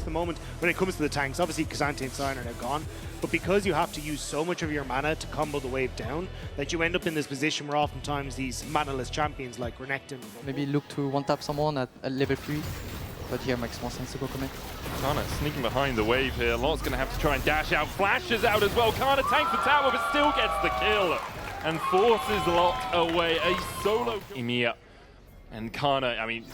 the moment when it comes to the tanks. Obviously, Ksante and Sion are now gone, but because you have to use so much of your mana to combo the wave down, that you end up in this position where oftentimes these mana-less champions like Renekton... Maybe look to one-tap someone at level 3, but here makes more sense to go commit. Canna sneaking behind the wave here. Lot's going to have to try and dash out. Flashes out as well. Canna tanks the tower, but still gets the kill. And forces Lot away. A solo Emia. And Canna, I mean,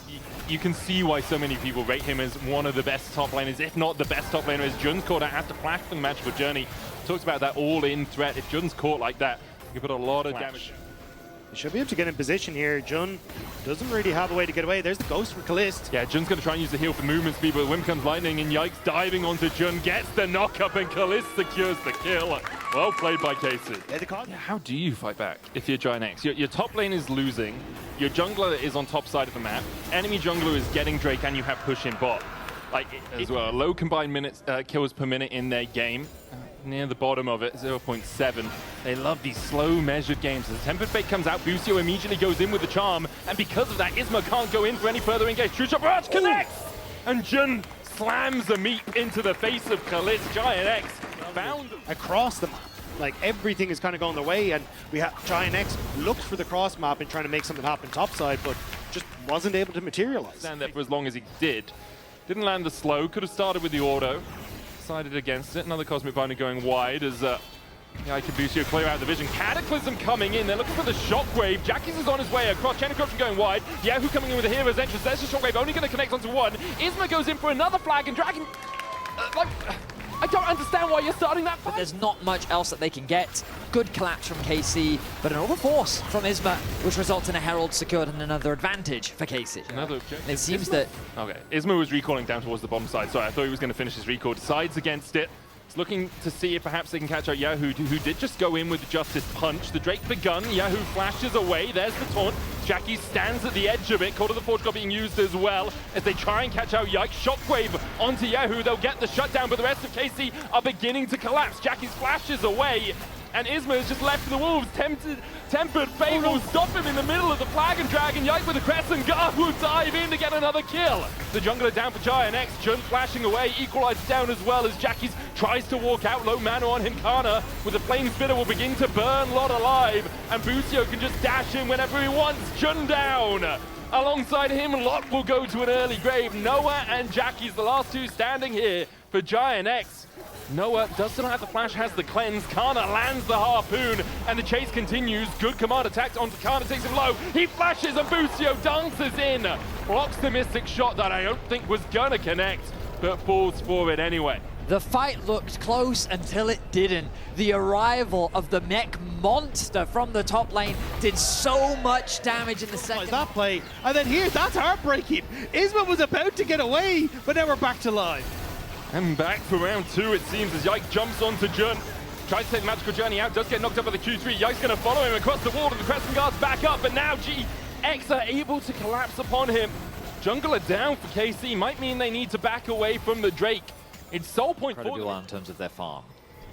you can see why so many people rate him as one of the best top laners, if not the best top laner, as Jun's caught out, has to flash for the magical journey. Talks about that all-in threat. If Jun's caught like that, he can put a lot of damage. He should be able to get in position here. Jun doesn't really have a way to get away. There's the ghost from Caliste. Yeah, Jun's going to try and use the heal for movement speed, but when comes lightning and Yike's diving onto Jun, gets the knock-up, and Caliste secures the kill. Well played by Casey. Yeah, how do you fight back if you're GIANTX? Your top lane is losing, your jungler is on top side of the map, enemy jungler is getting Drake, and you have push in bot. Like, as well, low combined minutes kills per minute in their game. Near the bottom of it, 0.7. They love these slow, measured games. As the Tempered Fate comes out, Busio immediately goes in with the charm, and because of that, Isma can't go in for any further engage. True Shot Barrage connects! And Jun slams a meat into the face of Caliste. GIANTX found across the map. Like, everything is kind of going their way, and we have GIANTX looked for the cross map and trying to make something happen topside, but just wasn't able to materialize. Stand there for as long as he did. Didn't land the slow, could have started with the auto. Decided against it. Another Cosmic Binder going wide as Yike and Busio clear out the vision. Cataclysm coming in. They're looking for the Shockwave. Jackie's is on his way across. Chain of Corruption going wide. Yahoo coming in with a hero's entrance. There's the Shockwave only going to connect onto one. Isma goes in for another flag, and Dragon... I don't understand why you're starting that fight. But there's not much else that they can get. Good collapse from KC, but an overforce from Isma, which results in a Herald secured and another advantage for KC. Another objective. It seems that... Okay, Isma was recalling down towards the bottom side. Sorry, I thought he was going to finish his recall. Decides against it. He's looking to see if perhaps they can catch out Yahoo, who did just go in with the Justice Punch. The Drake begun. Yahoo flashes away. There's the taunt. Jackie stands at the edge of it. Call of the Forge God being used as well as they try and catch out Yike. Shockwave onto Yahoo. They'll get the shutdown, but the rest of KC are beginning to collapse. Jackie's flashes away, and Isma is just left for the Wolves. Tempered Fate will stop him in the middle of the Flag and Dragon. Yike with a Crescent Guard will dive in to get another kill. The jungler down for GIANTX. Jun flashing away. Equalizer down as well as Jackie's tries to walk out. Low mana on him. Canna with a Flame Spitter will begin to burn Lot alive. And Busio can just dash in whenever he wants. Jun down. Alongside him, Lot will go to an early grave. Noah and Jackie's the last two standing here for GIANTX. Noah does still have the flash, has the cleanse. Canna lands the harpoon, and the chase continues. Good command attack onto Canna, takes him low. He flashes, and Busio dances in. Blocks the Mystic Shot that I don't think was gonna connect, but falls for it anyway. The fight looked close until it didn't. The arrival of the mech monster from the top lane did so much damage in the second. That play, and then here, that's heartbreaking. Isma was about to get away, but now we're back to life. And back for round two, it seems, as Yike jumps onto Jun. Tries to take the magical journey out, does get knocked up by the Q3. Yike's going to follow him across the wall, and the Crescent Guard's back up, but now GX are able to collapse upon him. Jungler down for KC might mean they need to back away from the Drake. It's soul point for them. In terms of their farm.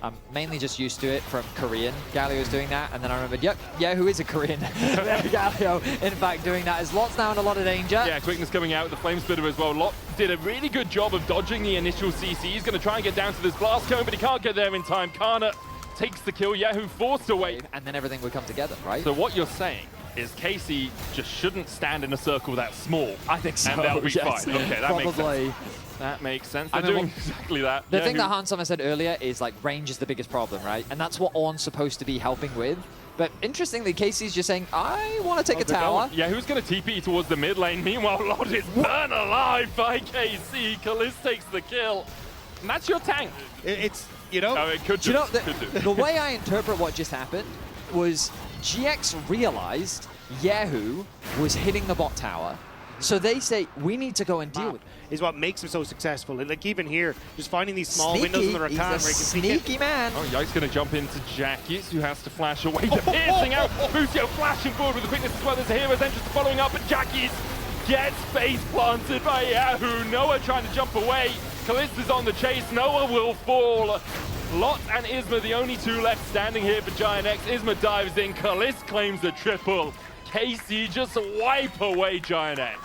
I'm mainly just used to it from Korean. Galio's doing that, and then I remembered, yep, yeah, who is a Korean? Galio, in fact, doing that. As Lot's now in a lot of danger. Yeah, quickness coming out with the Flame Spitter as well. Lot did a really good job of dodging the initial CC. He's going to try and get down to this blast cone, but he can't get there in time. Canna takes the kill. Yahoo forced away. And then everything would come together, right? So what you're saying is KC just shouldn't stand in a circle that small. I think so. And they'll be yes. fine. Okay, that Probably. makes sense. That makes sense. They're doing exactly that. The thing that Hans Sommer said earlier is like range is the biggest problem, right? And that's what Ornn's supposed to be helping with. But interestingly, KC's just saying, I want to take a tower. Yeah, who's going to TP towards the mid lane? Meanwhile, Lot is burned alive by KC. Caliste takes the kill. And that's your tank. It's, you know... No, it could do. You know, could do. The way I interpret what just happened was GX realized Yahoo was hitting the bot tower. So they say, we need to go and deal with it. Is what makes him so successful. And like even here, just finding these small windows in the Rakan where he can sneaky man. Oh, Yike's going to jump into Jackie's, who has to flash away. The piercing out. Busio flashing forward with the quickness as well. There's a hero's entrance following up, but Jackie's gets face planted by Yahoo. Noah trying to jump away. Caliste is on the chase. Noah will fall. Lot and Isma, the only two left standing here for GIANTX. Isma dives in. Caliste claims the triple. KC just wipe away GIANTX.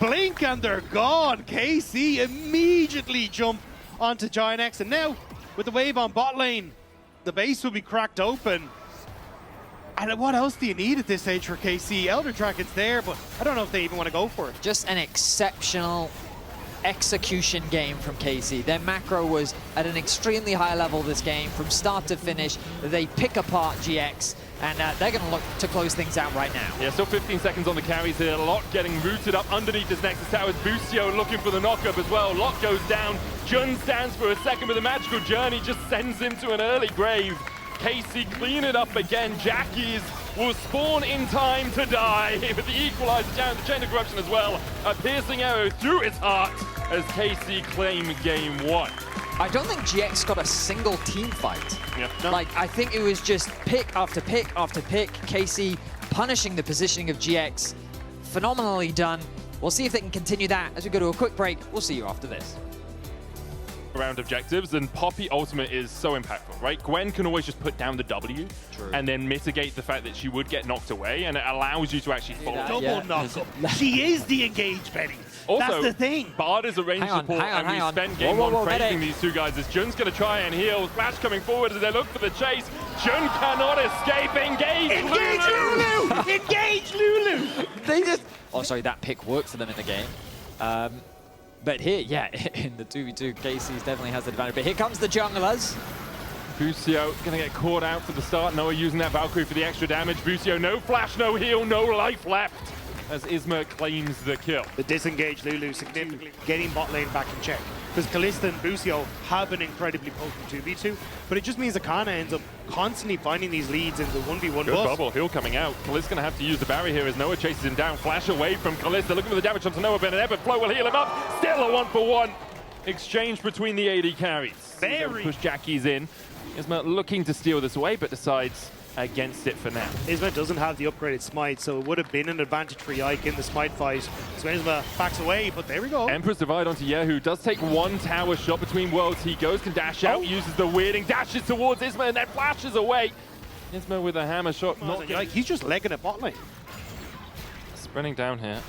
blink and they're gone. KC immediately jump onto GIANTX, and now with the wave on bot lane, the base will be cracked open. And what else do you need at this stage for KC? Elder Dragon's there, but I don't know if they even want to go for it. Just an exceptional execution game from KC. Their macro was at an extremely high level this game. From start to finish, they pick apart GX, and they're going to look to close things out right now. Yeah, still 15 seconds on the carries here. Lot getting rooted up underneath this Nexus Tower. Busio looking for the knockup as well. Lot goes down. Jun stands for a second, but the magical journey just sends him to an early grave. KC clean it up again. Jackies will spawn in time to die with the equalizer down the chain of corruption as well. A piercing arrow through his heart as KC claim game 1. I don't think GX got a single team fight. Yeah. No. Like, I think it was just pick after pick after pick. KC punishing the positioning of GX. Phenomenally done. We'll see if they can continue that as we go to a quick break. We'll see you after this. Around objectives, and Poppy ultimate is so impactful, right? Gwen can always just put down the W and then mitigate the fact that she would get knocked away, and it allows you to actually fold. Double knock-up. She is the engaged Betty. Also, that's the thing. Bard is a range support, and we spent game 1 praising these two guys as Jun's going to try and heal. Flash coming forward as they look for the chase. Jun cannot escape. Engage Lulu! Engage Lulu! They just... Oh, sorry, that pick worked for them in the game. But here, yeah, in the 2v2, KC definitely has the advantage. But here comes the junglers. Busio going to get caught out for the start. Noah using that Valkyrie for the extra damage. Busio, no flash, no heal, no life left as Isma claims the kill. The disengaged Lulu significantly getting bot lane back in check. Because Caliste and Busio have an incredibly potent 2v2, but it just means that Canna ends up constantly finding these leads in the 1v1 Good bus. bubble, heal coming out. Caliste going to have to use the barrier here as Noah chases him down. Flash away from Caliste. They're looking for the damage onto Noah, but Flow will heal him up. Still a 1-for-1 exchange between the AD carries. Very. Push Jackies in. Isma looking to steal this away, but decides against it for now. Isma doesn't have the upgraded smite, so it would have been an advantage for Yike in the smite fight. So Isma backs away, but there we go. Emperor's Divide onto kyeahoo. Does take one tower shot between worlds. He goes, can dash out, uses the weirding, dashes towards Isma, and then flashes away. Isma with a hammer shot. Not Yike, he's just legging it bot lane. Sprinting down here.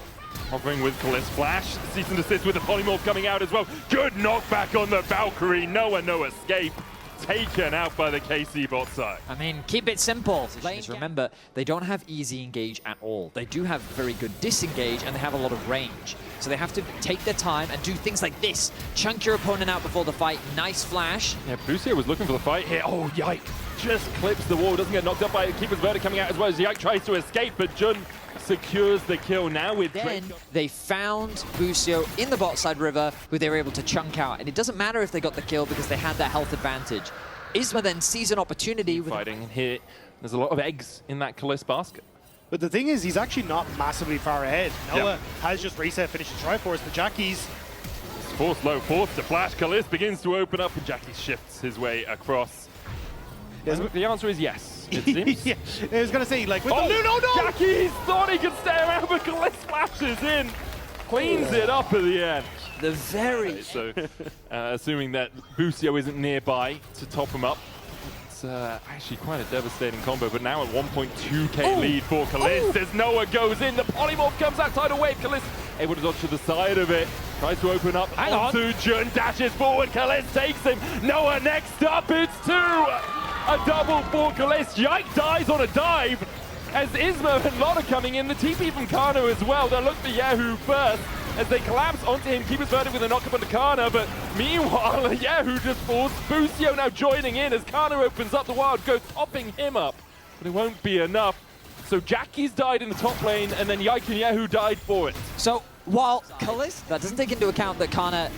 Hovering with Caliste. Flash. Cease and desist with the polymorph coming out as well. Good knockback on the Valkyrie. Noah, no escape. Taken out by the KC bot side. I mean, keep it simple. Remember, they don't have easy engage at all. They do have very good disengage, and they have a lot of range. So they have to take their time and do things like this. Chunk your opponent out before the fight. Nice flash. Yeah, Busio was looking for the fight here. Oh, Yike just clips the wall. Doesn't get knocked up by it. Keeper's verdict coming out as well as Yike tries to escape, but Jun secures the kill now with Then they found Busio in the bot side river, who they were able to chunk out. And it doesn't matter if they got the kill because they had that health advantage. Isma then sees an opportunity with fighting here. There's a lot of eggs in that Caliste basket. But the thing is, he's actually not massively far ahead. Noah has just reset, finished the Triforce, but Jackies... Forced low, forced to flash. Caliste begins to open up, and Jackie shifts his way across. The answer is yes, it seems. Yeah, I was going to say, like, with the Lulu, no! Jackie thought he could stay around, but Caliste flashes in. Cleans it up at the end. the very... So, assuming that Busio isn't nearby to top him up, it's actually quite a devastating combo, but now at 1.2k lead for Caliste as Noah goes in. The polymorph comes outside a wave. Caliste able to dodge to the side of it. Tries to open up onto Jun, dashes forward. Caliste takes him. Noah next up. It's two. A double for Caliste. Yike dies on a dive as Isma and Lot are coming in. The TP from Canna as well. They'll look for kyeahoo first as they collapse onto him. Keeper's verdict with a knock-up onto Canna, but meanwhile, kyeahoo just falls. Busio now joining in as Canna opens up the wild, goes topping him up, but it won't be enough. So Jackie's died in the top lane, and then Yike and kyeahoo died for it. So while Caliste, that doesn't take into account that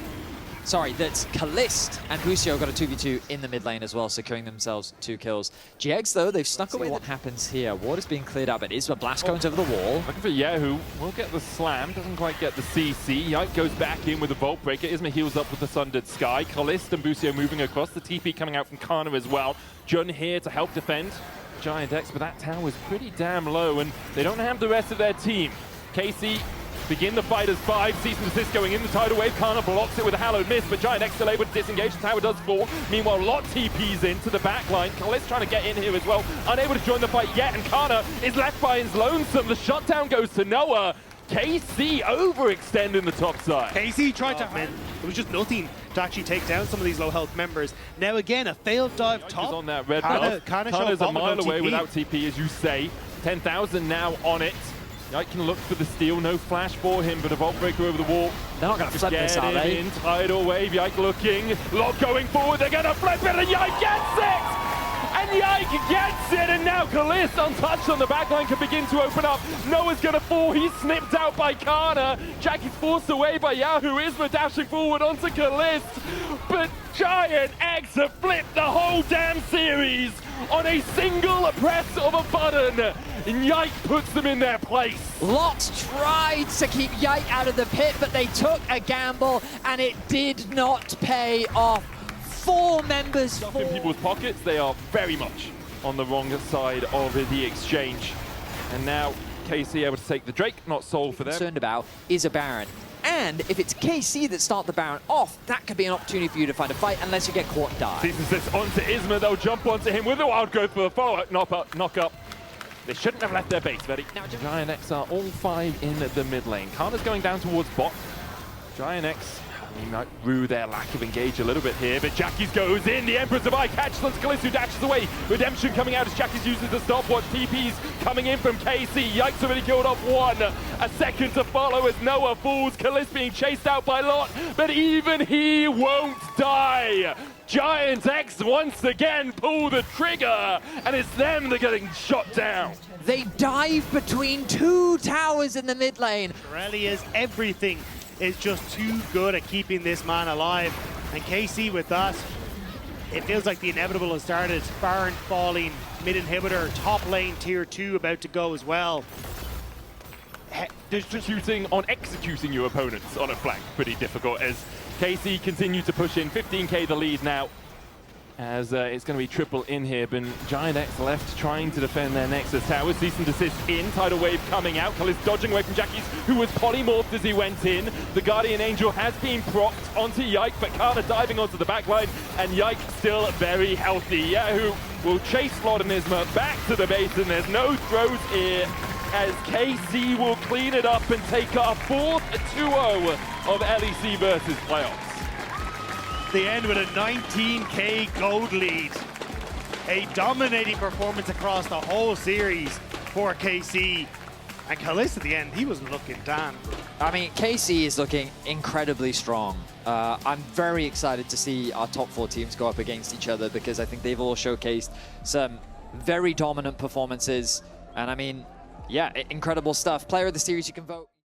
that's Caliste and Busio got a 2v2 in the mid lane as well, securing themselves 2 kills. GX though, they've snuck away. What happens here? Water's being cleared up, but Isma blast cones over the wall. Looking for kyeahoo, will get the slam, doesn't quite get the CC. Yike goes back in with the Vault Breaker. Isma heals up with the Sundered Sky. Caliste and Busio moving across. The TP coming out from Canna as well. Jun here to help defend GIANTX, but that tower is pretty damn low, and they don't have the rest of their team. KC begin the fight as 5, cease and desist going in the tidal wave. Canna blocks it with a hallowed mist, but GIANTX still able to disengage. The tower does fall. Meanwhile, Lot TPs into the back line. Caliste trying to get in here as well. Unable to join the fight yet, and Canna is left by his lonesome. The shutdown goes to Noah. KC overextending the top side. KC tried to, man, it was just nothing to actually take down some of these low health members. Now again, a failed dive Yike top. is on that red Canna buff. showed Canna's a bottom mile without away TP. without TP, as you say. 10,000 now on it. Yike can look for the steal, no flash for him, but a Vault Breaker over the wall. They're not going to flip this, are they? In, tidal wave, Yike looking. Lot going forward, they're going to flip it, and Yike gets it! And Yike gets it, and now Caliste, untouched on the backline, can begin to open up. Noah's going to fall, he's snipped out by Canna. Jackie's forced away by kyeahoo. Isma dashing forward onto Caliste. But GIANTX have flipped the whole damn series on a single press of a button. And Yike puts them in their place. Lot tried to keep Yike out of the pit, but they took a gamble, and it did not pay off. 4 members. Stuff in people's pockets, they are very much on the wrong side of the exchange. And now KC able to take the Drake, not Soul for them. Concerned about is a Baron. And if it's KC that start the Baron off, that could be an opportunity for you to find a fight unless you get caught and die. Seasons this onto Isma, they'll jump onto him with a wild growth for a follow-up knock up. They shouldn't have left their base, Vedi. Now GIANTX are all 5 in the mid lane. Canna's going down towards bot. GIANTX, he might rue their lack of engage a little bit here, but Jackie's goes in. The Emperor's of Eye catches on Caliste, who dashes away. Redemption coming out as Jackie's uses the stopwatch. TP's coming in from KC. Yike's already killed off 1. A second to follow as Noah falls. Caliste being chased out by Lot, but even he won't die. GIANTX once again pull the trigger, and it's them that are getting shot down. They dive between 2 towers in the mid lane. Aurelia's everything is just too good at keeping this man alive. And KC with that, it feels like the inevitable has started. Baron falling, mid inhibitor, top lane tier 2 about to go as well. Executing your opponents on a flank, pretty difficult as KC continue to push in. 15k the lead now, as it's going to be triple in here, but GIANTX left trying to defend their Nexus tower. Cease and desist in, tidal wave coming out. Caliste dodging away from Jackie's, who was polymorphed as he went in. The Guardian Angel has been procced onto Yike, but Canna diving onto the backline, and Yike still very healthy. kyeahoo will chase Lot and Isma back to the base, and there's no throws here, as KC will clean it up and take our 4th 2-0 of LEC Versus playoffs. The end with a 19k gold lead. A dominating performance across the whole series for KC. And Caliste at the end, he wasn't looking damn. I mean, KC is looking incredibly strong. I'm very excited to see our top 4 teams go up against each other, because I think they've all showcased some very dominant performances. And I mean, yeah, incredible stuff. Player of the series, you can vote.